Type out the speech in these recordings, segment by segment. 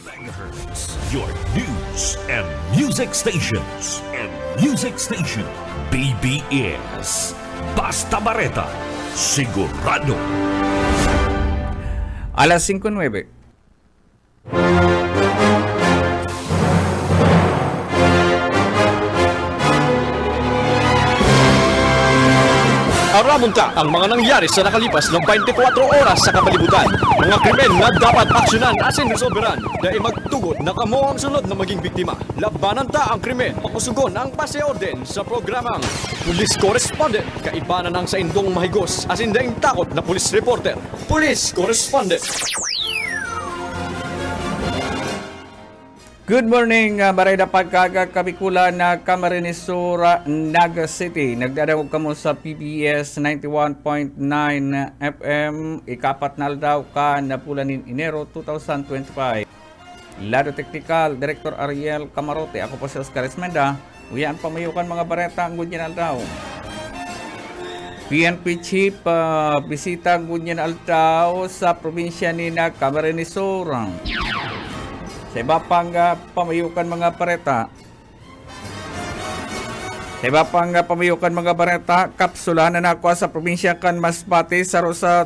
megahertz, your news and music stations. BBS. Basta Bareta. Sigurado. Alas 5:09. Aramunta ang mga nangyari sa nakalipas ng 24 oras sa kapalibutan. Mga krimen na dapat aksyonan asin resolveran dahil magtugod na kamo ang sunod na maging biktima. Labanan ta ang krimen. Makusugon ang paseorden sa programang Police Correspondent. Kaibanan ang sa indong mahigos asin daing takot na police reporter. Police Correspondent. Good morning, Barayda Pagkaga, Kabikula na Camarines Sur, Naga City. Nagdadawag kamo sa PBS 91.9 FM. Ikapat na daw ka na pulanin Enero 2025. Lado Technical, Director Ariel Camarote. Ako po si Oscar Esmenda. Uyaan pamayukan mga bareta ang Gunyan Aldaw. PNP Chief, bisita ang Gunyan Aldaw sa probinsya ni na Camarines Sur. Sa iba pang pamayukan mga bareta. Kapsula na nakuha sa probinsya kan Masbate sa Rosa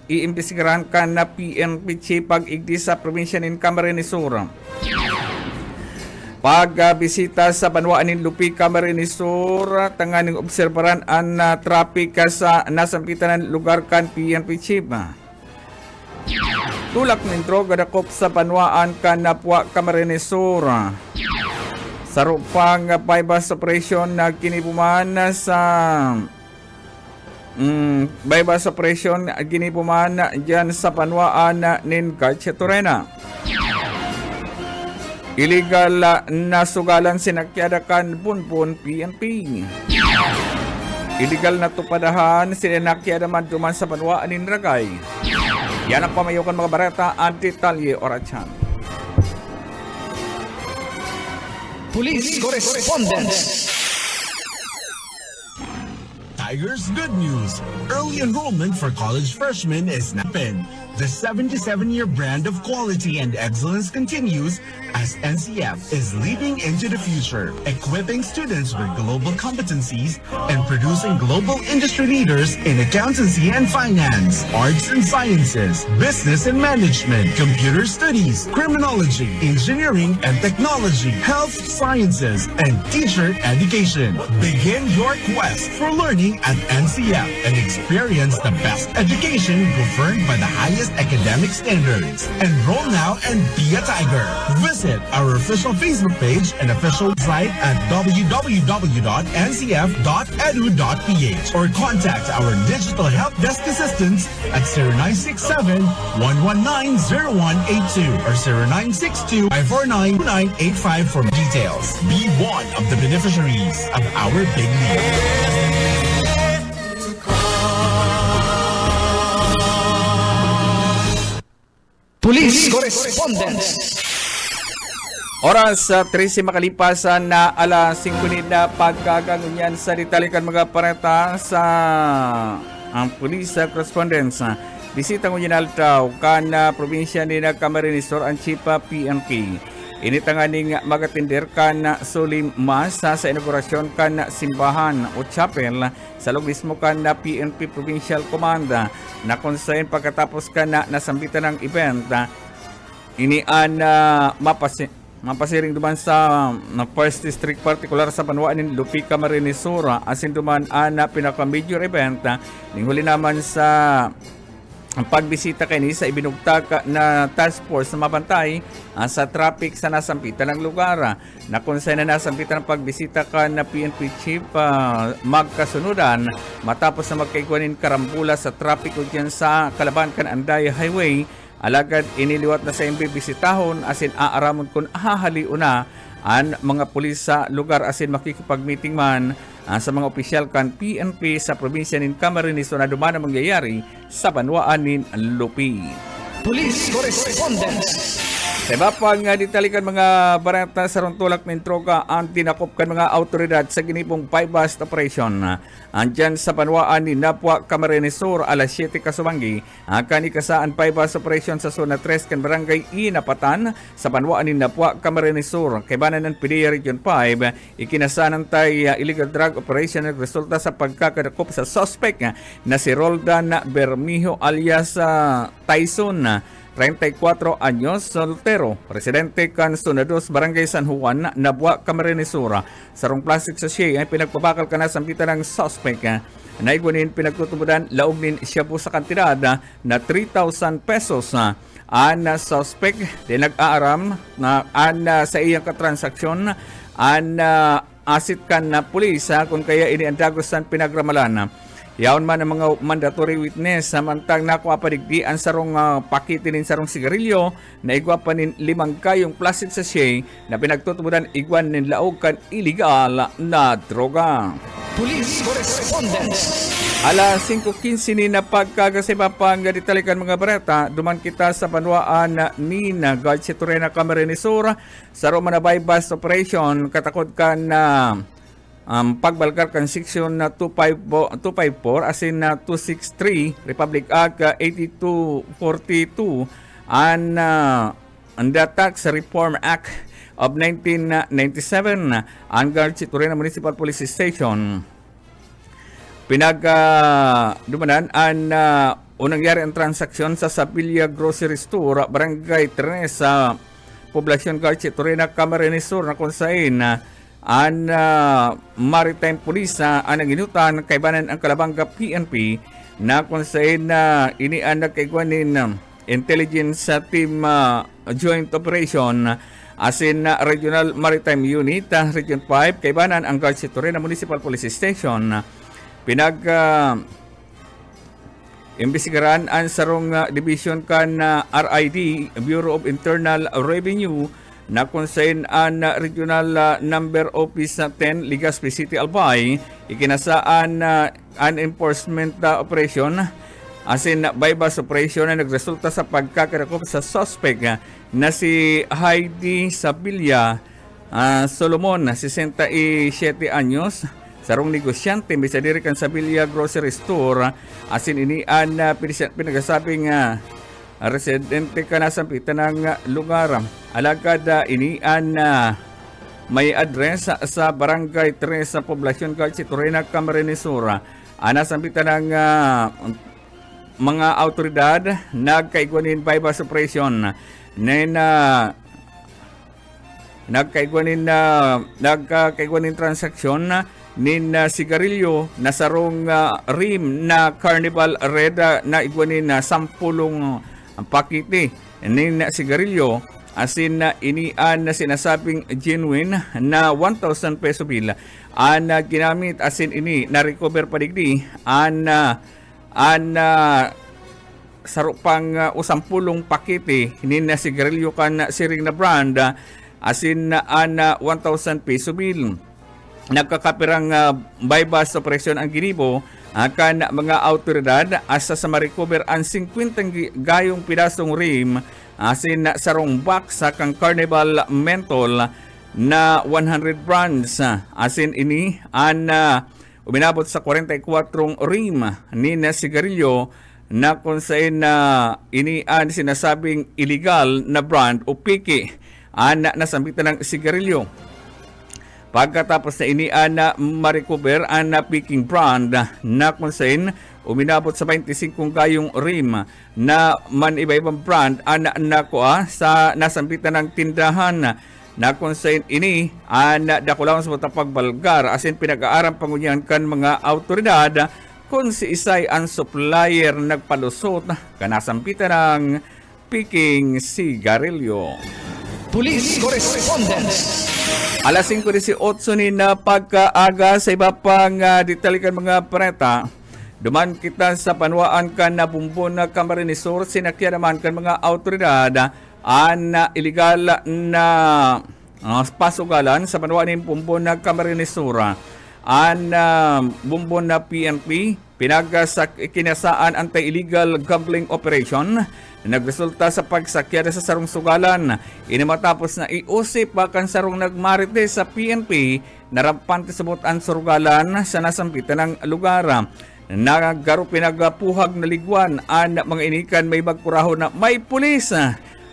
iimbestigaran kan na PNP Chief pag-igdi sa probinsya ni Camarines Sur. Pag-bisita sa banwaan ni Lupi, Camarines Sur, tanganing obserbaran ang traffic sa nasampitan ng lugar kan PNP Chief. Tulak ng droga dakop sa banwaan kan Napwa, Camarines Sur. Sa rupang bypass operation na kinipuman sa bypass operation ginipuman dyan sa banwaan nin Gatchetorena. Illegal na sugalan sinakyadakan Bunbun PNP. Illegal na tupadahan sinakyadaman duman sa banwaan nin Ragay. Yan ang pamayukan mga bareta at detalye orachan. Police Correspondent. Tigers good news. Early enrollment for college freshmen is now open. The 77-year brand of quality and excellence continues as NCF is leading into the future, equipping students with global competencies and producing global industry leaders in accountancy and finance, arts and sciences, business and management, computer studies, criminology, engineering and technology, health sciences, and teacher education. Begin your quest for learning at NCF and experience the best education governed by the highest academic standards. Enroll now and be a Tiger. Visit our official Facebook page and official site at www.ncf.edu.ph or contact our digital help desk assistants at 0967-119-0182 or 0962-549-2985 for details. Be one of the beneficiaries of our big league. Police Correspondent. Oras sa 13 makalipas na alas 5 na pagkagangunyan sa ditalikan mga pareta sa ang Police Correspondence. Bisita ngunyan altaw kan probinsya ni na Camarines Sur ang Chipa PNP. Initanganing magatinder kan sulim masa sa inaugurasyon kan simbahan o chapel sa loob mismo kan na PNP Provincial Command na konsayin pagkatapos kan nasambitan ng event. Inian mapasiring duman sa First District particular sa banwaan ni Lupi, Camarines Sur asin duman na pinaka-major event ning huli naman sa ang pagbisita kay ni sa ibinugtag na task force na mabantay sa traffic sa nasampitan ng lugar. Na kung saan na nasampitan ang pagbisita ka na PNP Chief magkasunudan matapos na magkaigwanin karambula sa traffic dyan sa Kalaban kan Anday Highway. Alagad iniliwat na sa bisitahon asin aaramon kung hahaliuna ang mga pulis sa lugar asin makikipag-meeting man sa mga opisyal kan PNP sa probinsya ng Camarines Sur na duman ang mangyayari sa banwaan ng Lupi. Police Correspondent. Sa iba pang ditalikan mga barata sa runtulak ng droga ang tinakop kan mga autoridad sa ginipong 5-bust operation. Andyan sa panwaan ni Napua Camarines Sur alas 7 Kasubangi. Akan ikasaan 5-bust operation sa zona 3 kan barangay Inapatan sa panwaan ni Napua Camarines Sur. Kaibanan ng PDEA Region 5, ikinasanan tay illegal drug operation na resulta sa pagkakadakop sa suspect na si Roldan Bermijo alias Tyson. 34 anyos, soltero, residente kan Sonados, Barangay San Juan, Napua, Camarines Sur. Sarong plastic sa siya ay pinagpabakal ka na sampitan ng suspect. Naigunin pinagtutubudan, laugnin siya po sa kantidad na 3,000 pesos. An suspect, di nag-aaram na sa iyang katransaksyon, asit kan na pulis kung kaya ini ang dagosan pinagramalan. Yaon man ang mga mandatory witness samantang nakuha padigdian sarong pakitinin sarong sigarilyo na igwa pa nin 5 kayong plastic sachet na pinagtutubudan igwan nin laog kan illegal na droga. Police Correspondence. Alas 5:15 ni na pagkagasiba pang ditalikan mga bareta, duman kita sa panwaan ni Garcia Torena Camarines Sur sa Romana bypass operation katakod kan na pagbalgar kan section na 254 asin na 263 Republic Act 8242 and the Tax Reform Act of 1997 ang Garcia Torena Municipal Police Station dumanan ang unang yari ang transaksyon sa Sapilla Grocery Store Barangay 3 sa Poblasyon Garcia Torena Camarines Sur na kung saan ang Maritime Police ang naginutan kaibanan ang Kalabanga PNP na kung saan inian nagkaigwanin Intelligence Team Joint Operation asin Regional Maritime Unit Region 5 kaibanan ang Garcia Torena Municipal Police Station imbestigaran ang sarong division kan RID Bureau of Internal Revenue na kung saan ang Regional Number Office 10 Legazpi City Albay ikinasaan an enforcement operation asin bypass operation na nagresulta sa pagkakarakop sa suspect na si Heidi Sabilla Solomon 67 anyos sarong negosyante may sa diri kan Sabilla Grocery Store asin ini an pinagasabing residente ka na sampitan ng lugar. Alagad inian may address sa Barangay 3 sa Poblasyon Garcia Torena Camarines Sur. Sampitan ng mga autoridad nagkaigwanin bypass operation nagkaigwanin transaksyon nin sigarilyo na sarong rim na Carnival Red na igwanin na 10 pakiti nin sigarilyo asin inian na sinasabing genuine na 1,000 peso bill an ginamit asin ini na recover padigdi an sarupang 10 pakiti nin sigarilyo kan siring na brand asin an 1,000 peso bill. Nagkakapirang bypass operation ang ginibo akan mga autoridad asa sa ma-recover ang 50 gayong pidasong rim asin sarong box sa kang Carnival Menthol na 100 brands asin ini an uminabot sa 44 rim ni na sigarilyo na kung saan ini an sinasabing illegal na brand o piki an nasambitan ng sigarilyo. Pagkatapos na inian na ma-recover ang picking brand na kung saan uminabot sa 25 gayong rim na man iba-ibang brand ang nakuha sa nasambitan ng tindahan na kung saan ini ang dakulang sa pagbalgar asin pinag-aaram pangunyan kan mga autoridad kung si isay ang supplier nagpalusot kanasampitan ng picking sigarilyo. Police Correspondence. Alas 5:18 ni na pagkaaga sa iba pang ditalikan mga pareta. Duman kita sa panwaan kan na bumbon na Camarines Sur, sinakya naman kan mga autoridad an illegal na pasugalan sa panwaan ng bumbon na Camarines Sur. An bumbon na PNP kinasaan anti-illegal gambling operation na nagresulta sa pagsakya sa sarong sugalan. Matapos na iusip bakan sarong nagmarite sa PNP narampante sa butan sugalan sa nasampitan ng lugar. Nagaro pinagapuhag na ligwan ang mga inikan may magkuraho na may pulis.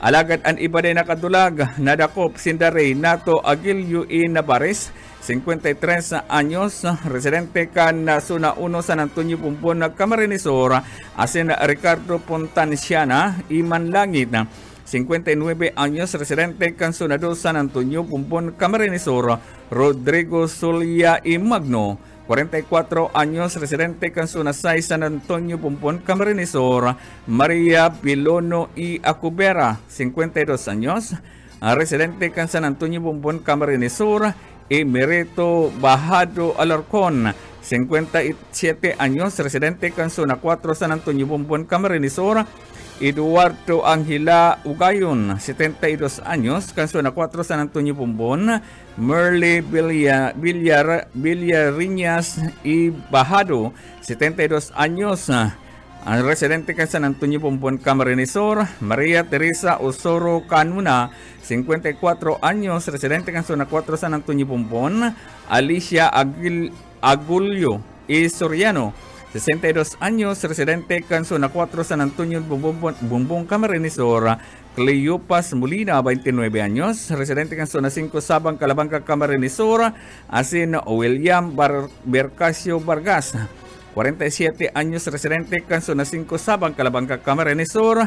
Alagad ang iba din nakadulag nadakop sindare Nato Agilio E. Navarez, 53 anyos, residente kan Suna 1 San Antonio Pumpon, Camarines Sur, asin Ricardo Pontanciana, Iman Langit, 59 anyos, residente kan Suna 2 San Antonio Pumpon, Camarines Sur, Rodrigo Zulia y Magno, 44 anyos, residente kan Suna 6 San Antonio Pumpon, Camarines Sur, Maria Bilono y Acubera, 52 años, residente kan San Antonio Pumpon, Camarines Sur, Emerito Bajado Alarcón, 57 años, residente kan Zona 4 San Antonio Pumpon, Camarines Sur, Eduardo Angela Ugayon, 72 años, kan Zona 4 San Antonio Pumpon, Merle Villariñas y Bajado, 72 años, residente kan San Antonio Pumpon, Camarines Sur, Maria Teresa Osoro Canuna, 54 años, residente kan Zona 4 San Antonio Pumpon, Alicia Agulio y Soriano, 62 años, residente kan Zona 4 San Antonio Bumbong, Camarines Sur, Cleopas Molina, 29 años, residente kan Zona 5 Sabang, Calabanga, Camarines Sur, asin William Bercasio Vargas, 47 años, residente kan Zona 5 Sabang, Calabanga, Camarines Sur,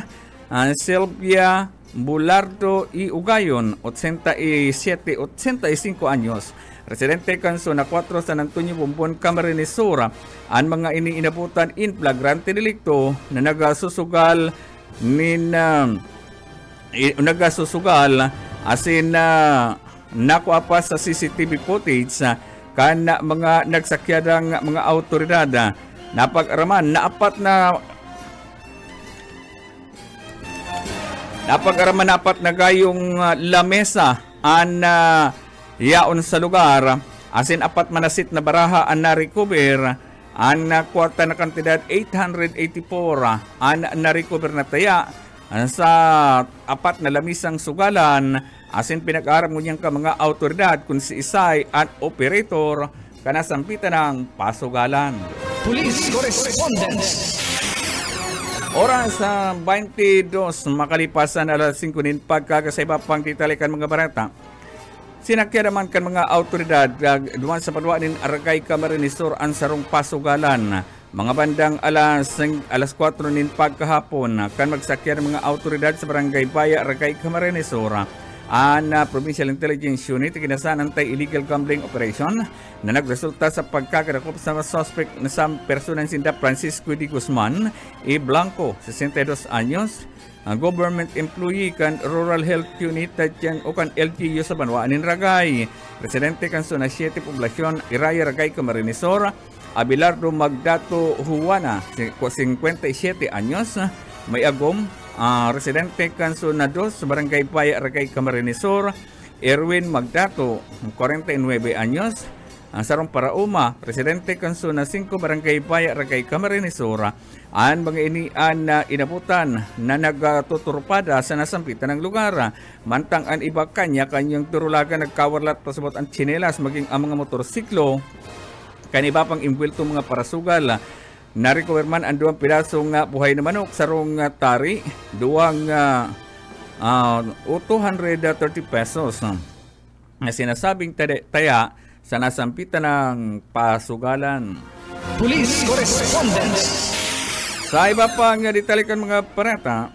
Silvia Bulardo y Ugayon, 85 años, residente kan Zona 4 San Antonio Bumbon, Camarines Sur. Ang mga iniinabutan in flagrante delikto na nagasusugal asin nakuha pa sa CCTV footage kan mga nagsakyadang mga autoridad. Napag-araman na apat na gayong lamesa an yaon sa lugar, asin apat manasit na baraha an na-recover, an kwarta na kantidad 884 an na-recover na taya sa apat na lamisang sugalan, asin pinag-aram niyang ka mga autoridad kung si Isay at operator kanasampitan ng pasugalan. Police Correspondence. Oras sa 22 makalipasan alas 5 nin pagkakasaiba pang titalikan mga barata. Sinakya naman kan mga autoridad duman sa paduanin Aragay, Camarines Sur ang sarong pasugalan. Mga bandang alas 4 nin pagkahapon kan magsakya ng mga autoridad sa barangay Baya, Aragay, Camarines Sur. Ang Provincial Intelligence Unit kinasaan anti-illegal gambling operation na nagresulta sa pagkakadakop sa suspect na sa personang sinda Francisco D. Guzman E. Blanco, 62 anyos, ang government employee kan Rural Health Unit o kan LGU sa Banwaanin Ragay, residente kan Zona 7 Poblasyon Iraya, Ragay, Camarines Sur. Abelardo Magdato Juana, 57 anyos, may agom, residente kan Zona 2 Barangay Paya, Ragay, Camarines Sur. Erwin Magdato, 49 anyos, sarong Parauma, residente kan Zona 5 Barangay Paya, Ragay, Camarines Sur. Ang mga inian na inabutan na nagtuturpada sa nasampitan ng lugar. Mantang ang iba kanyang turulagan nagkawarlat pasabot ang tsinelas maging ang mga motorsiklo. Kaniba pang imbwelto mga parasugal. Na-recover man ang 2 pirasong buhay na manok, sarong tari, 230 pesos. Na sinasabing taya sa nasampitan ng pasugalan. Police Correspondence. Sa iba pang ditalikan mga parata,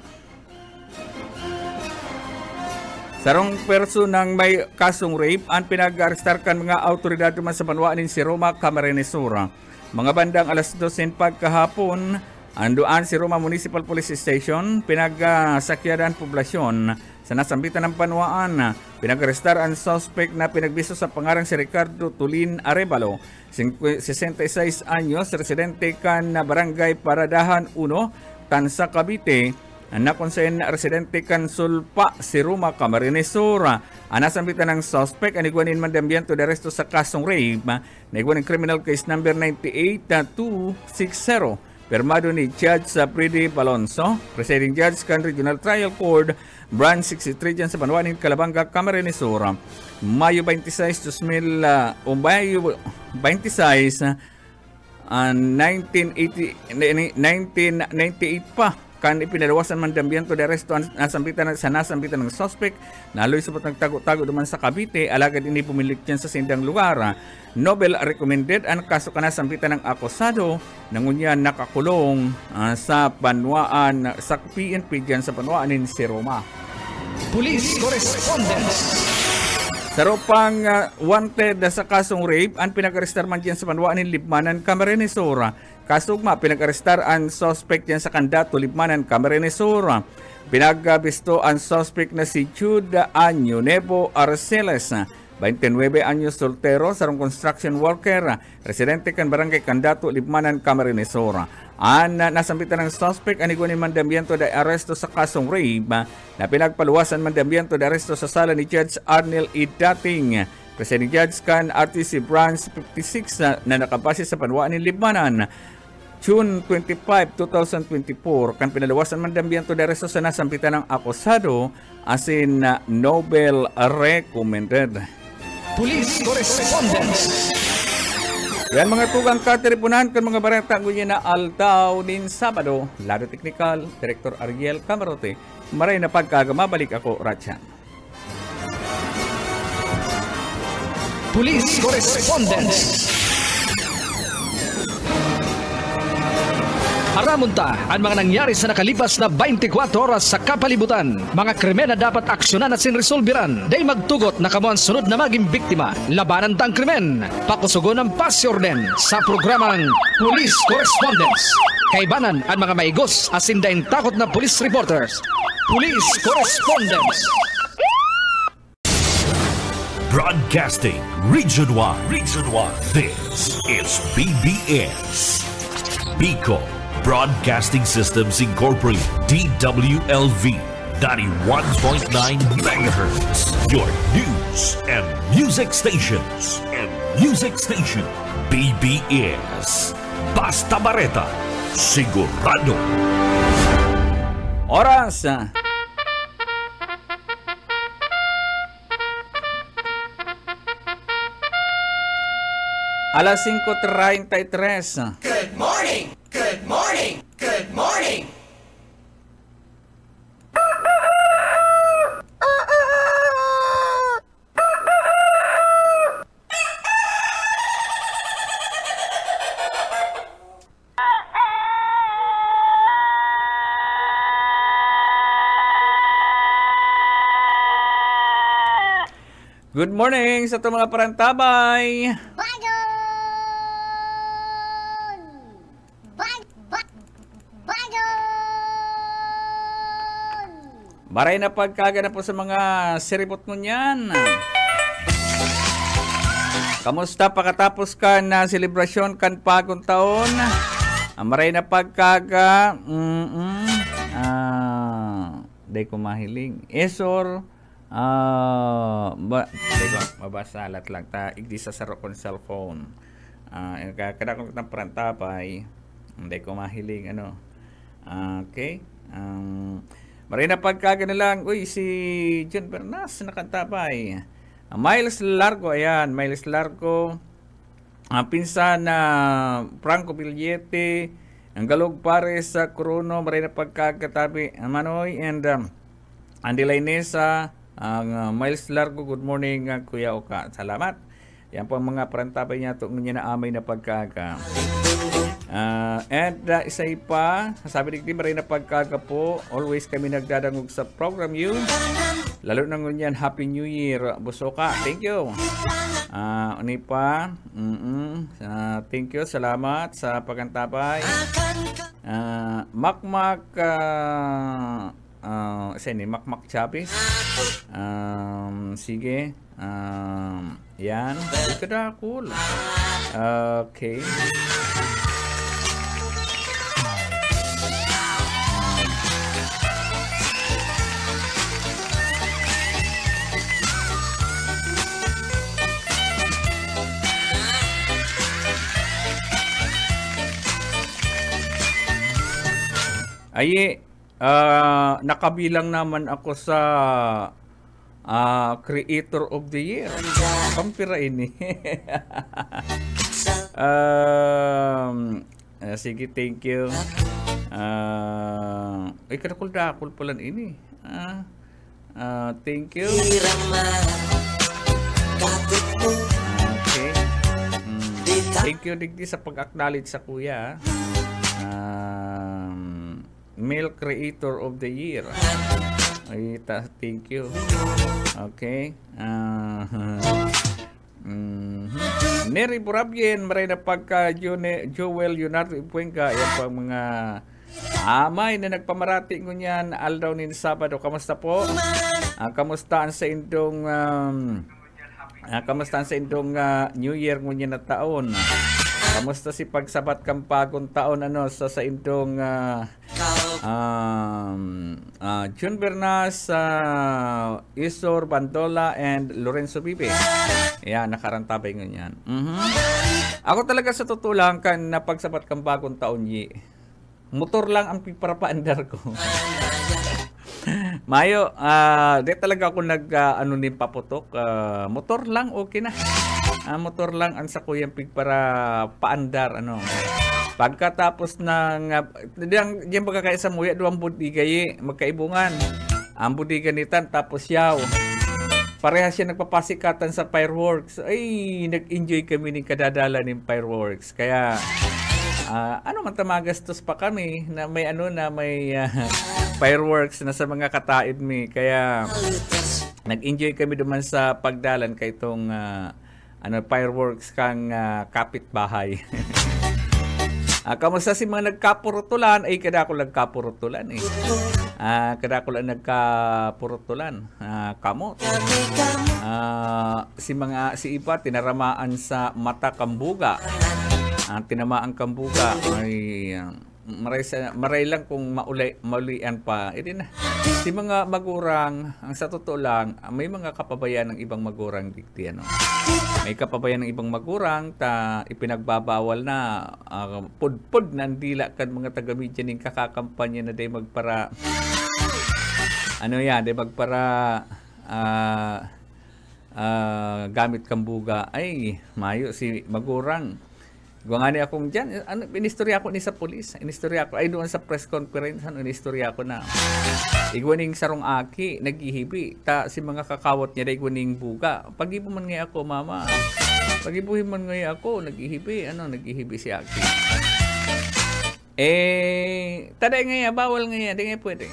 sarong personang may kasong rape ang pinag-arestar kan mga autoridad man sa Banwaanin si Roma, Camarines Sur. Mga bandang alas 12 pagkahapon, anduan si Roma Municipal Police Station, pinag-sakyadan poblasyon sa nasambitan ng Banwaan. Pinag-arestar ang suspect na pinagbiso sa pangarang si Ricardo Tulin Arevalo, 66 anyos, residente kan na Barangay Paradahan 1, Tansa, Cavite. na konsen residente kan Sulpa, Siruma, Camarines Sur. Nasambitan ng suspect aniguanin mandambiento de resto sa kasong rape. Naiguanin criminal case number 98260. Permado ni Judge Freddy Balonso, presiding judge kan Regional Trial Court, Branch 63 dyan sa Banwanin, Calabanga, Camarines Sur. Mayo 26, 2026, 1998 pa kan ipinalawasan man dambiento de arresto nasambitan ng suspect naloy subot nagtago-tago duman sa Cavite alagad ini pumilit yan sa sindang lugar. Nobel recommended ang kaso kanasambitan ng akusado nangunyan nakakulong sa Banwaan sa PNP dyan sa Banwaan in Siroma. Police Correspondence. Sarupang wanted sa kasong rape ang pinag-arestar man dyan sa Banwaan in Libmanan, Camarines Sur. Kasugma, pinag-arestar ang suspect yan sa Candato, Libmanan, Camarines Sur. Pinagbisto ang suspect na si Jude Anyo Nebo Arceles, 29 anyos soltero, sarong construction worker, residente kan barangay Candato, Libmanan, Camarines Sur. Nasambitan ng suspect aniguanin mandambiento de arresto sa kasong rape na pinagpaluwasan mandambiento de arresto sa sala ni Judge Arnel Idating. Presiding Judge kan RTC Branch 56 na nakabase sa Banwaan ng Libmanan. June 25, 2024, kan pinaluwasan mandambiento de arresto sa nasambitan ng akusado asin Nobel recommended. Police Correspondence. Yan mga tugang katiripunan kan mga bareta ngunya na altaw din Sabado. Lado Technical, Director Ariel Camarote. Maray na pagkagamabalik ako, Ratchan. Police Correspondence. Haramunta ang mga nangyari sa nakalipas na 24 oras sa kapalibutan. Mga krimen na dapat aksyonan at sinresolbiran. Day magtugot na kamo ang sunod na maging biktima. Labanan tang krimen. Pakusugon ng pasiorden sa programang Police Correspondence. Kaibanan ang mga maigos asin daing takot na police reporters. Police Correspondence. Broadcasting Region 1. This is BBS. Bicol Broadcasting Systems Incorporated, DWLV, 91.9 megahertz. Your news and music stations. BBS. Basta Bareta, sigurado. Oras. Alas 5:33. Good morning! Good morning! Good morning! Good morning sa itong mga parantabay. Maray na pagkaga na po sa mga siripot mo niyan. Kamusta pakatapos ka na selebrasyon kan pagong taon? Maray na pagkaga. Day ko mahiling. Esor. Day ko mabasa alat lang ta. Igdi sa saro kon cellphone. Kada ko ng parantapay. Day ko mahiling. Okay. Marina pagkaga na lang, uy, si John Bernas nakatapay. Miles Largo, ayan, Miles Largo. Pinsan na Franco Villete, ang Galog Pares sa Corono, marina pagkagatabi. Manoy and Andy Lainesa, ang Miles Largo, good morning, Kuya Oka. Salamat. Yan po ang mga parantapay niya, itong niya na amay na pagkaga. Isa pa, sabi ni maray na pagkaga po, always kami nagdadangog sa program yun. Lalo na ngunyan, Happy New Year, Busoka. Thank you. Ano pa? Thank you, salamat sa pagkantabay. Makmak, Makmak Chavez. Sige. Yan. Ika cool. Okay. Ay, nakabilang naman ako sa Creator of the Year. Pampira ini. Sige, thank you. Ay, kadakul-dakul pala ini. Thank you. Okay. Thank you digdi sa pag-acknowledge sa kuya. Male Creator of the Year. Ay, thank you. Okay. Neri Burabien, maray na pagka Joel Leonardo Ipuenga, yan po ang mga amay na nagpamarati ko niyan aldaw ni Sabado. Kamusta po? Kamusta sa indong New Year ngunyan na taon? Kamusta si pagsabat kang pagong taon sa indong June Bernas, Isor Bandola and Lorenzo Bibe. Yan, nakarantabay ngunyan. Ako talaga sa totoo lang kan na pagsabat kang bagong taon motor lang ang piparapaandar ko. Mayo, di talaga ako nin paputok. Motor lang, okay na. Motor lang ang sa kuyang para paandar, Pagkatapos ng diyan pagkakaisa mo duwang budiga magkaibungan. Ang budiga nitan tapos yaw. Parehas siya nagpapasikatan sa fireworks. Ay, nag-enjoy kami ng kadadala ng fireworks. Kaya man tamagastos pa kami na may fireworks na sa mga kataid mi. Kaya nag-enjoy kami duman sa pagdalan kay itong fireworks kang kapitbahay. Kamusta si mga nagkapurutulan? Ay, kada ko nagkapurutulan kada ko lang nagkapurutulan. Kamot. Si iba tinaramaan sa mata kambuga. Tinamaan kambuga ay maray lang kung maulian pa. Na. Si mga magurang, ang sa totoo lang, may mga kapabayan ng ibang magurang dikti. May kapabayan ng ibang magurang ipinagbabawal na pudpud na dila kan mga taga-media ning kakakampanya na day magpara day magpara gamit kambuga. Ay, mayo si magurang. Guwangani akong dyan. Inistorya ko ni sa polis. Inistorya ko. Ay, doon sa press conference. Inistorya ko na. Igwaning sarong aki. Naghihibi. Si mga kakawat niya. Igwaning buga. Pag-ibo man ngayon ako, mama. Pag-ibuhin man ngayon ako. Naghihibi. Naghihibi si aki. Taday ngayon. Bawal ngayon. Di ngayon pwede.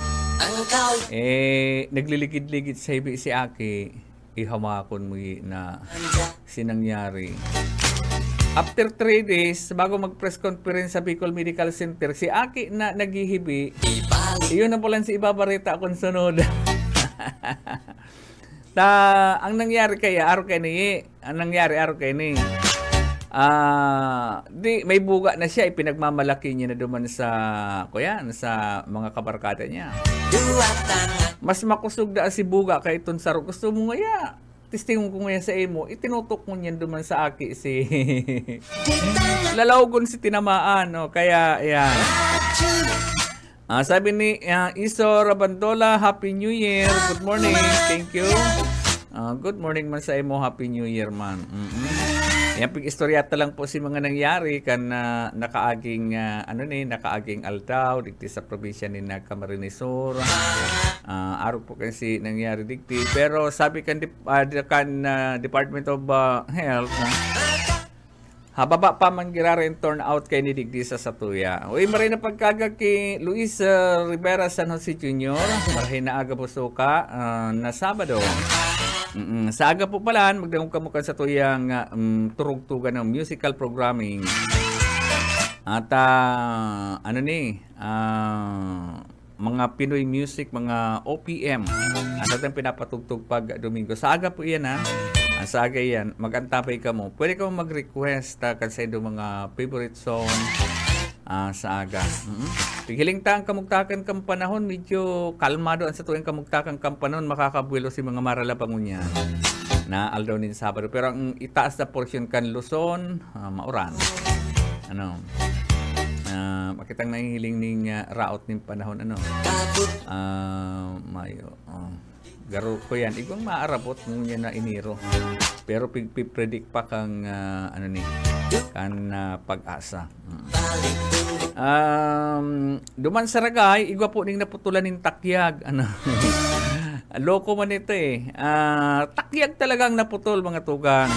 Nagliligid-ligid sa hibi si aki. Ihamakon mo na sinangyari. After 3 days, bago mag-press conference sa Bicol Medical Center, si Aki na naghihibi, iyon na pala si ibabarita akong sunod. Ang nangyari kaya, araw kay ni, may buga na siya, ipinagmamalaki niya na duman sa mga kabarkada niya. Mas makusog da si buga kay itong saro. Gusto mo ngaya, testingon ko ngayon sa imo, itinutok mo niyan duman sa aki si lalawgon si tinamaan, kaya yan. Sabi ni Isor Bandola, Happy New Year, good morning, thank you. Good morning man sa imo, Happy New Year man. Yan, pag-istoryata lang po si mga nangyari kan nakaaging aldaw dito sa probinsya ni Camarines Sur. Araw po kasi nangyari dito. Pero sabi kan Department of Health, hababa pa man giraren turn out kay ni digdi sa Satuya. Uy, maray na pagkaga kay Luis Rivera San Jose Jr. Maray na aga busuka na Sabado. Sa aga po pala, magdamog kamukan sa tuyang turugtugan ng musical programming. At mga Pinoy music, mga OPM. At atang pinapatugtog pag Domingo. Sa aga po yan sa aga yan, mag-antapay ka mo. Pwede ka mag-request kasi doon mga favorite song sa aga. Pigiling taang kamugtakan kang panahon, medyo kalmado ang sa tuwing kamugtakan kang panahon, makakabuelo si mga maralabangon niya na aldaw nin Sabado. Pero ang itaas na portion kan Luzon, mauran. makitang nahihiling ning raot ning panahon ano. Mayo. Garo ko yan. Igwang maarabot ngunya na Enero. Pero predict pa kang kan pag-asa. Duman sa Ragay, igwa po ning naputulan ning takyag. Ano? Loko man ito eh. Takyag talagang naputol mga tugang.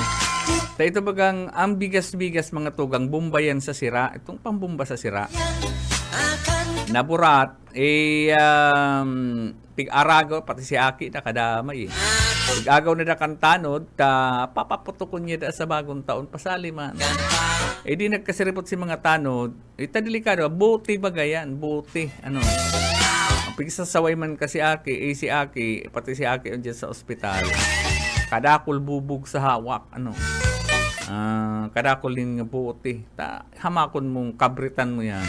Ito bagang ang bigas-bigas mga tugang, bumbayan sa sira. Itong pambumba sa sira. Naburat, pig-aragaw, pati si Aki nakadamay eh. Pig-agaw na kantanod, papaputukon niya da sa bagong taon, pasali man. Di nagkasiripot si mga tanod, ita delikado, buti bagayan, buti, ano. Ang pigsasaway man kasi Aki, si Aki, pati si Aki dyan sa ospital. Kadakol bubog sa hawak, ano. Kadakol yung buti. Hamakon mong kabritan mo yan.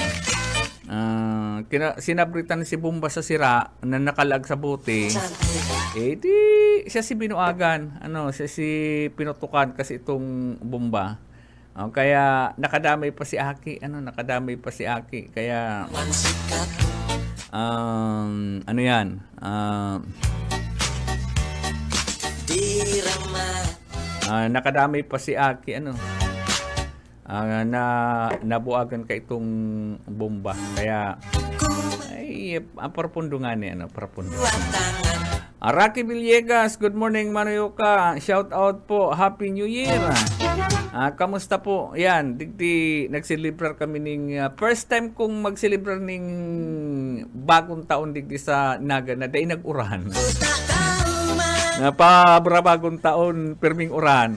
Sinabritan si Bumba sa sira na nakalag sa buti. Di siya si binuagan. Siya si pinutukan kasi itong Bumba. Kaya nakadamay pa si Aki. Nakadamay pa si Aki. Kaya yan? Nakadamay pa si Aki. Nabuagan ka itong Bomba. Kaya parapundo nga ni parapundo. Rocky Villegas, good morning Manuyoka. Shout out po, Happy New Year. Kamusta po? Yan, digdi nagselebrar kami ning first time kong magselebrar ning bagong taon digdi sa Naga na dahil nag-uran. Bagong taon perming uran.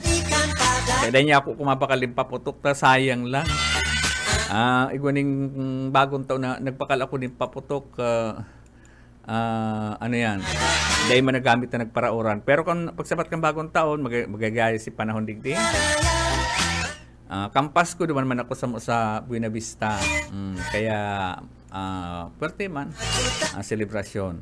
Kaya niya ako kumapakalimpa putok, sayang lang. Igwaning bagong taon na nagpakal ako ng paputok, yan, dahil managamit na nagparauran. Pero kung pagsapat kang bagong taon, magagaya si panahon digdi. Kampas ko naman ako sa Buena Vista. Kaya, pwerte man, selebrasyon.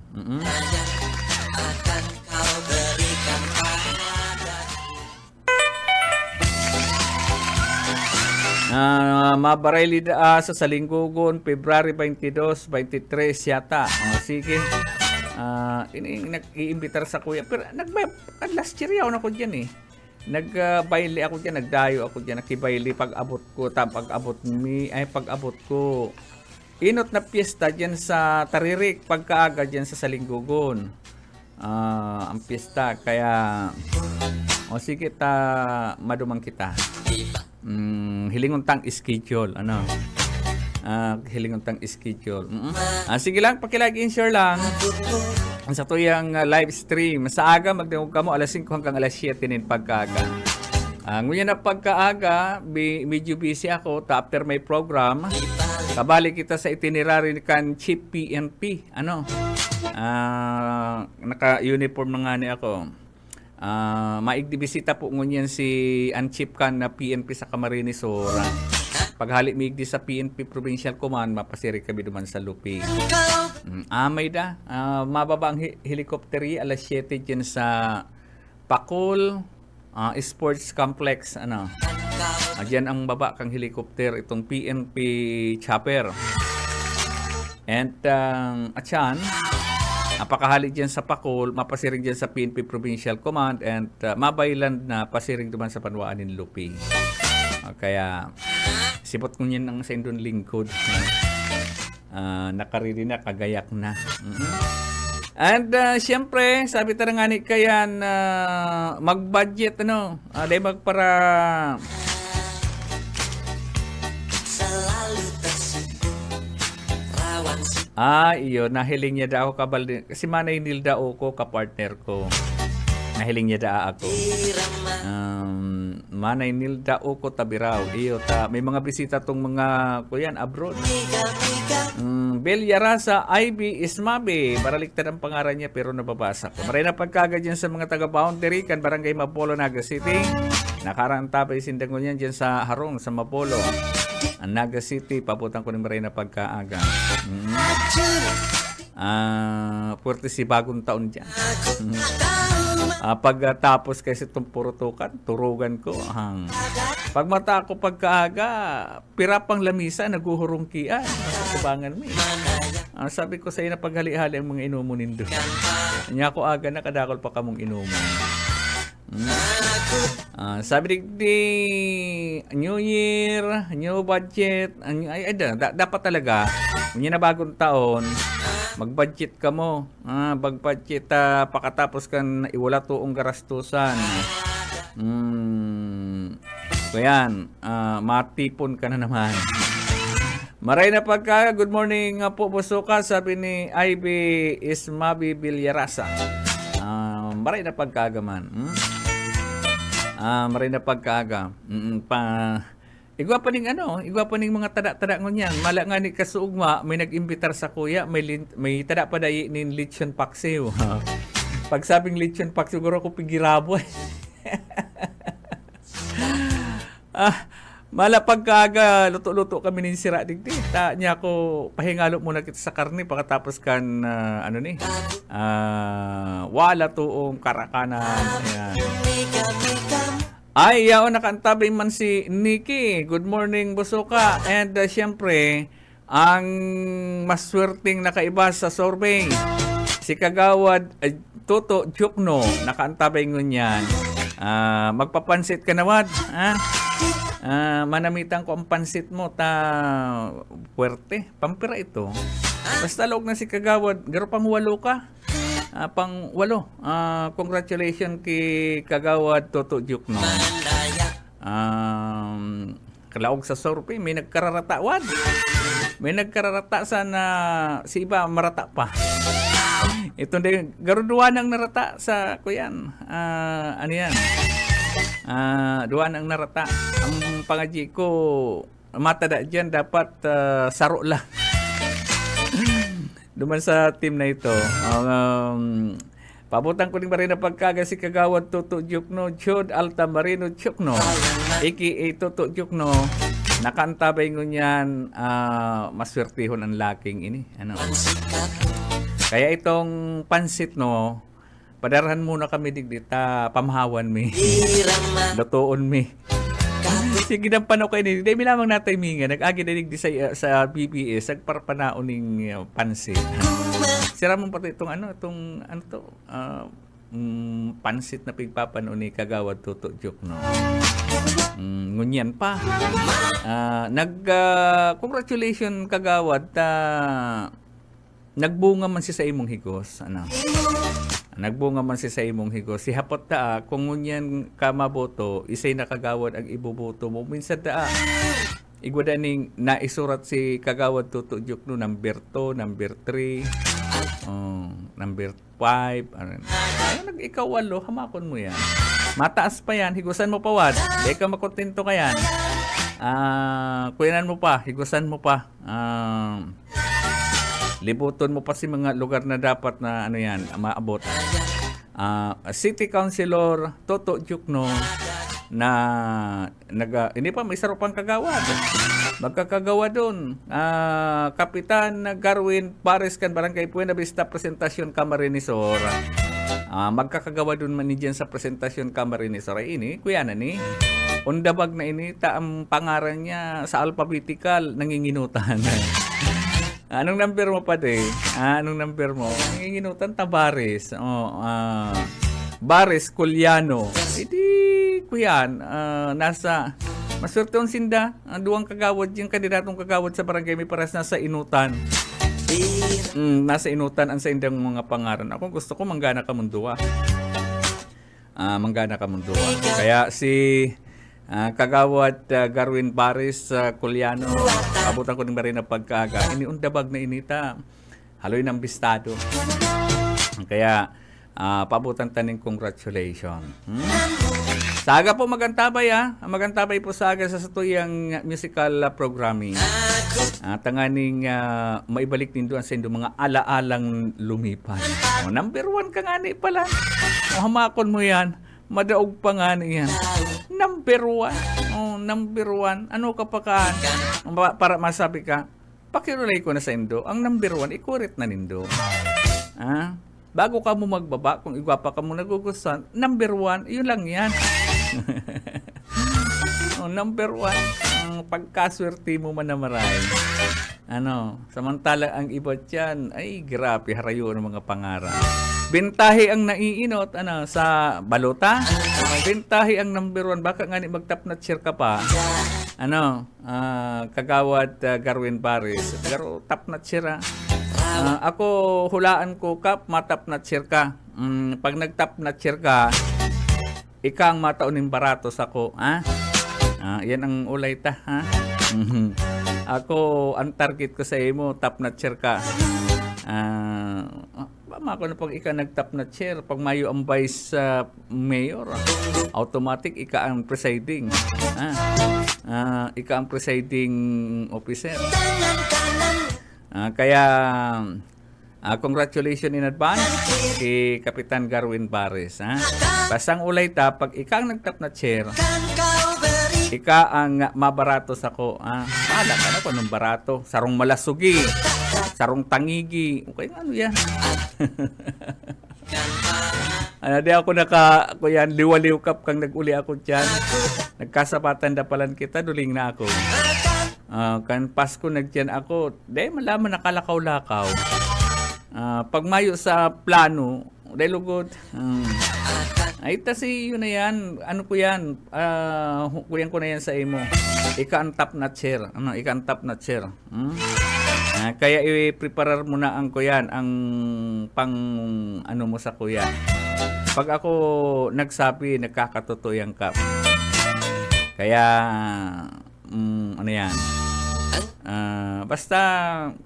Mabarayli sa Salinggugon, February 22, 23 yata. Sige. Nag-iimbitar sa kuya. Pero last year yaw na ko dyan eh. Nag-baili ako dyan, nagdayo ako dyan, nakibaili pag-abot ko. Pag-abot ko. Inot na piyesta dyan sa Taririk, pagkaaga dyan sa Salinggugon. Ang piyesta. Kaya, sige madumang kita. Hilinguntang schedule hilinguntang schedule. Sige lang, pakilagi-insure lang sa tuyang live stream sa aga, magdungog ka mo alas 5 hanggang alas 7 nin pagkaaga. Ngunya na pagkaaga medyo busy ako after my program kabali kita sa itinerary kan Chief PNP naka-uniform na nga ni ako. Maigdibisita po ngunyan si Anchip kan na PNP sa Camarines Sur. Paghali miigdi sa PNP Provincial Command, mapasiri kami duman sa Lupi. May mababa ang helicopter alas 7 dyan sa Pakul Sports Complex. Diyan ang baba kang helicopter itong PNP chopper. And atyan napakahali dyan sa Pakul, mapasiring dyan sa PNP Provincial Command and mabayland na pasiring duman sa Panwaanin Lupi. Kaya sipot ko yan ang sa indon lingkod. Nakariri na, kagayak na. And siyempre, sabi tara nga ni kayan mag-budget dahil magpara iyo, nahiling niya daw kabal din. Kasi manay nilda ko, kapartner ko. Nahiling niya da ako. Manay nilda ko tabiraw. Iyo, may mga bisita tong mga kuyan abroad. Bel Yarasa, Ivy Ismabe. Baraliktad ang pangaran niya pero nababasa ko. Maray na pagkagad yan sa mga taga-boundary kan Barangay Mapolo, Naga City. Nakarantabay sindangon yan dyan sa Harong, sa Mapolo. Ang Naga City, paputan ko ni Maray na pagkaaga. Puwerte si bagong taon dyan. Pagtapos kasi itong purutukan, turugan ko. Pag mata ko pagkaaga, pirapang lamisa, naguhurungkian. tubangan mo. Sabi ko sa iyo na paghali-hali ang mga inumo nindo. Nya ko aga nakadakol pa kamong inumo. Sabi di New Year, new budget, dapat talaga na bagong taon mag-budget ka mo. Mag-budget pakatapos kan iwala tuong garastusan. Kuyan, matipon ka na naman. Maray na pagka, good morning po Busuka, sabi ni Ivy Ismabi Bilyarasa. Maray na pagkagaman. Maray na pagkaga. Igwa pa ning mga tada-tada ngunyan. Mala nga ni kasuugma, may nag-imbitar sa kuya, may tada pa dayi nin lechon paksiw. Pag sabing lechon paksiw, siguro ko pigirabo. Mala pagkaga, luto-luto kami nin sira digdi. Ta niya ko pahingalo muna kita sa karne pagkatapos kan wala tuong karakanan. Ayan. Ay, yaon nakantabay man si Nikki. Good morning, Busuka. And syempre, ang maswerteng nakaiba sa survey, si Kagawad Toto Jukno, nakaantabay ngunyan. Magpapansit ka nawad. Manamitan ko ang pansit mo, puwerte. Pampira ito. Basta log na si Kagawad, garo pang 8 ka. Pang 8. Congratulations kay Kagawad Toto Jukno. Kalaog sa survey, may nagkararatawan. May nagkararata sana si iba marata pa. Ito din, garuduan ang narata sa kuyan. Ano yan? Duwan ang narata. Ang pangaji ko, matada dyan, dapat saro lang. Duman sa team na ito. Pabutan ko rin ba rin na pagkaga si Kagawad Toto Jukno, Jod Alta Marino Jukno, a.k.a. Toto Jukno, nakantabay ngunyan, maswertihon ang laking ini. Kaya itong pansit, no, padarahan muna kami digdita, pamahawan mi, lutoon mi. Sige ng panaw kayo nito. Dahil lamang natay minga. Nag-agi na digdi sa BBS. Nagparpanaon ng pansit. Sira mo pati itong pansit na pigpapanoon ni Kagawad Toto Jukno. Ngunyan pa. Congratulations Kagawad. Nagbunga man si sa imong higos. Nagbunga man si sa imong higos. Si hapot kung ngunyan ka maboto, isay nakagawad ang ibuboto mo. Minsan igwada ning naisurat si Kagawad Toto Jukno number 2, number 3, number 5. Ikaw 8, hamakon mo yan. Mataas pa yan, higusan mo pa wad. Di ka makontento ka yan. Kuyanan mo pa, higusan mo pa. Libuton mo pa si mga lugar na dapat na maabot. City Councilor Toto Jukno na hindi pa may sarap pang kagawad. Magkakagawa doon. Kapitan Garwin Pares kan Barangay Buena Vista Presentasyon Camarinesor. Magkakagawa doon man diyan sa Presentasyon Camarinesor. Ay ini, kuya na ni. Undabag na ini, ang pangaran niya sa alphabetical nanginginutan. Anong number mo pa de? Anong number mo? Nanginginutan Bares. Bares Culiano. Iti kuyan, nasa maswerte ang sinda. Duwang kagawad yung kandidatong kagawad sa barangay may paras nasa inutan. Nasa inutan ang sa indang mga pangaran. Ako gusto ko manggana ka mundua. Manggana ka mundua. Kaya si Kagawad Garwin Pares Culiano, abutan ko din ba rin na pagkaga. Iniundabag na inita. Haloy ng bistado. Kaya, pabutan taning congratulations. Saga po magantabay Magantabay po saga sa satuyang musical programming. Tanganing maibalik din doon sa indo mga alaalang lumipan. Number 1 ka nga ni pala. Hamakon mo yan. Madaog pa nga niyan. Number 1. Number 1. Ano ka pa kaan? Para masabi ka, pakirulay ko na sa indo. Ang number 1, ikurit na nindo. Bago ka mo magbaba, kung igwapa ka mo nagugustuhan, number 1, yun lang yan. Number 1, pagkaswerte mo man na marami. Samantala ang iba dyan, ay grabe, harayo ng mga pangarap. Bentahe ang naiinot, sa balota. Bentahe ang number 1. Baka nga ni mag-top notch ka pa. Kagawad Garwin Paris. Pero top notch ako, hulaan ko, Kap, matap notch ka. Pag nag-top notch ka, ika ang mataunin baratos ako. Yan ang ulay ta, ha? Ako, ang target ko sa imo, top notcher ka. Ako na pag ika nag-top notcher, pag mayo ang vice mayor, automatic ika ang presiding. Ika ang presiding officer. Kaya, congratulations in advance kay Kapitan Garwin Pares. Basang ulay ta, pag ika ang nag-top notcher, ika ang mabaratos ako. Pala ka na ko ng barato. Sarong malasugi. Sarong tangigi. Okay, ano yan? Di ako yan, liwaliw kap kang nag-uli ako dyan. Nagkasapatan da palan kita, duling na ako. Kan Pasko nagdyan ako, malaman nakalakaw-lakaw. Pag mayo sa plano, lugod. Ay, tasi yun na yan. Ano ko yan? Kuyan ko na yan sa imo. Ika ang top notcher. Ika ang top notcher. Kaya i-preparar mo na ang kuyan, ang pang mo sa kuyan. Pag ako nagsabi, nagkakatotoo yung kap. Kaya, ano yan? Basta,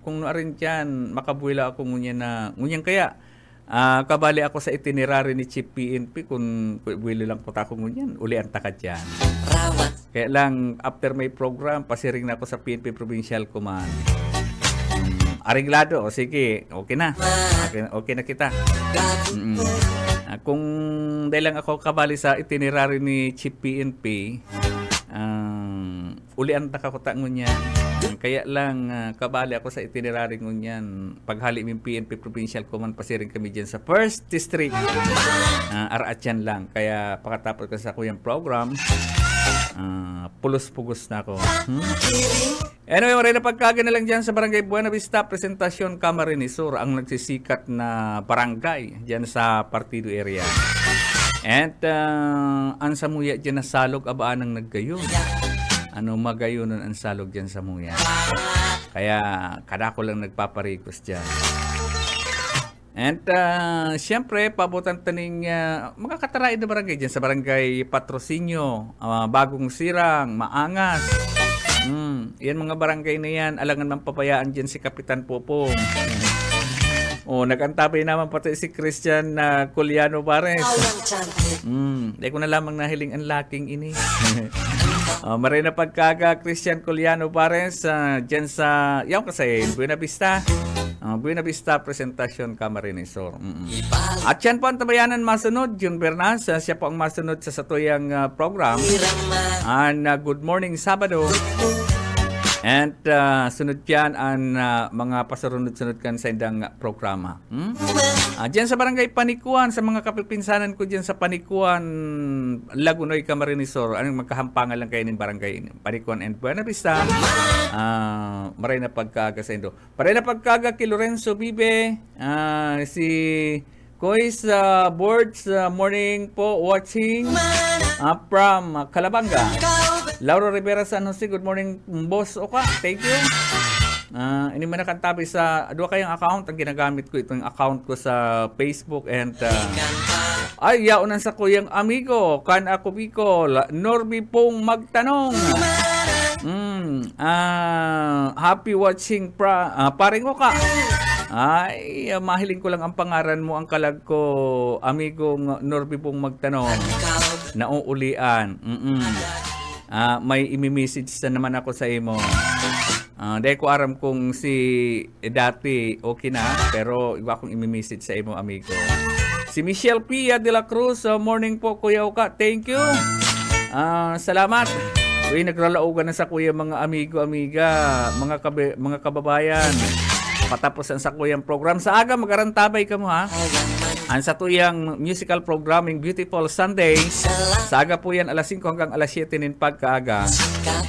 kung naarin dyan, makabuila ako ngunyan kaya, kabali ako sa itinerary ni Chief PNP kung buwili lang po ako ngunyan, uli ang takad dyan. Kaya lang, after may program, pasiring na ako sa PNP Provincial Command. Areglado, o sige, okay na. Okay na kita. Kung dahil lang ako kabali sa itinerary ni Chief PNP, uli ang takakuta ngunyan. Kaya lang, kabali ako sa itinerary ngunyan. Paghali ng PNP Provincial Command, pasiring kami dyan sa 1st District. Araatyan lang. Kaya pakatapos ko sa kuyang program, pulos-pugos na ako. Anyway, maray na pagkaga na lang dyan sa Barangay Buena Vista, Presentasyon Camarines Sur, ang nagsisikat na barangay dyan sa Partido area. And ang samuya dyan na salog, abaan ang naggayon. Magayonon ang salog dyan sa muya. Kaya kada ko lang nagpaparikos dyan. And siyempre, pabutan taning mga kataraid na barangay dyan sa Barangay Patrocinio, Bagong Sirang, Maangas. Yan mga barangay na yan, alangan man papayaan dyan si Kapitan Popong. Nag-antabay naman pati si Christian Culiano Pares. Di ko na lamang nahiling ang laking ini. Maray na pagkaga Christian Culiano Pares dyan sa Buena Vista. Buena Vista Presentasyon Camarines Sur. At yan po ang tabayanan masunod, June Bernas. Siya po ang masunod sa satuyang program. Good morning Sabado. And sunod yan ang mga pasurunod-sunod kan sa indang programa. Diyan sa Barangay Panikuan, sa mga kapipinsanan ko diyan sa Panikuan, Lagunoy, Camarines Sur, anong magkahampangan lang kayo ng Barangay Panikuan and Buena Vista. Maray na pagkaga sa indo. Maray na pagkaga kay Lorenzo Bibe, si Kois Boards, morning po watching from Calabanga. Laura Rivera San Jose, good morning boss. Oka, thank you. Ini man nakantabi sa dua kayong account ang ginagamit ko, itong account ko sa Facebook and ay yaunan sa kuyang amigo kan ako Bicol, Norby pong magtanong. Happy watching paring Oka. Ay, mahiling ko lang ang pangaran mo, ang kalag ko, amigong Norby pong magtanong. Nauulian. May imi-message na naman ako sa imo. Dahil ko aram kung si dati okay na, pero iba akong imi-message sa imo, amigo. Si Michelle Pia de la Cruz, morning po Kuya Oka, thank you. Salamat. Uy, nagralaugan na sa kuya mga amigo, amiga, mga kababayan. Patapusan sa kuyang program. Sa aga, magarantabay ka mo ha. Ang sa tuyang musical programming Beautiful Sunday. Saga po yan alas 5 hanggang alas 7 nin pagkaaga.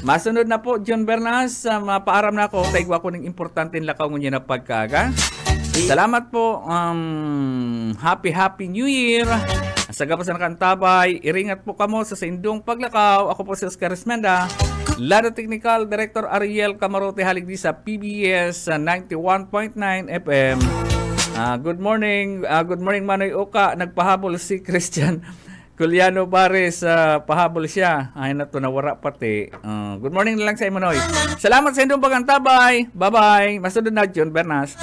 Masunod na po, John Bernas. Mapaaram na ako. Taigwa ko ng importante lakaw ngunyan na pagkaaga. Salamat po. Happy New Year. Sa gapas na kantabay, iringat po kamo sa indong paglakaw. Ako po si Oscar Esmenda, Lado Technical Director Ariel Camarote, haligdi sa PBS 91.9 FM. Good morning Manoy Oka. Nagpahabol si Christian Culiano Bares, pahabol siya. Ay na to, nawara pati. Good morning na lang sa Manoy. Salamat sa indong pagantabay. Bye-bye. Masunod na, John Bernas.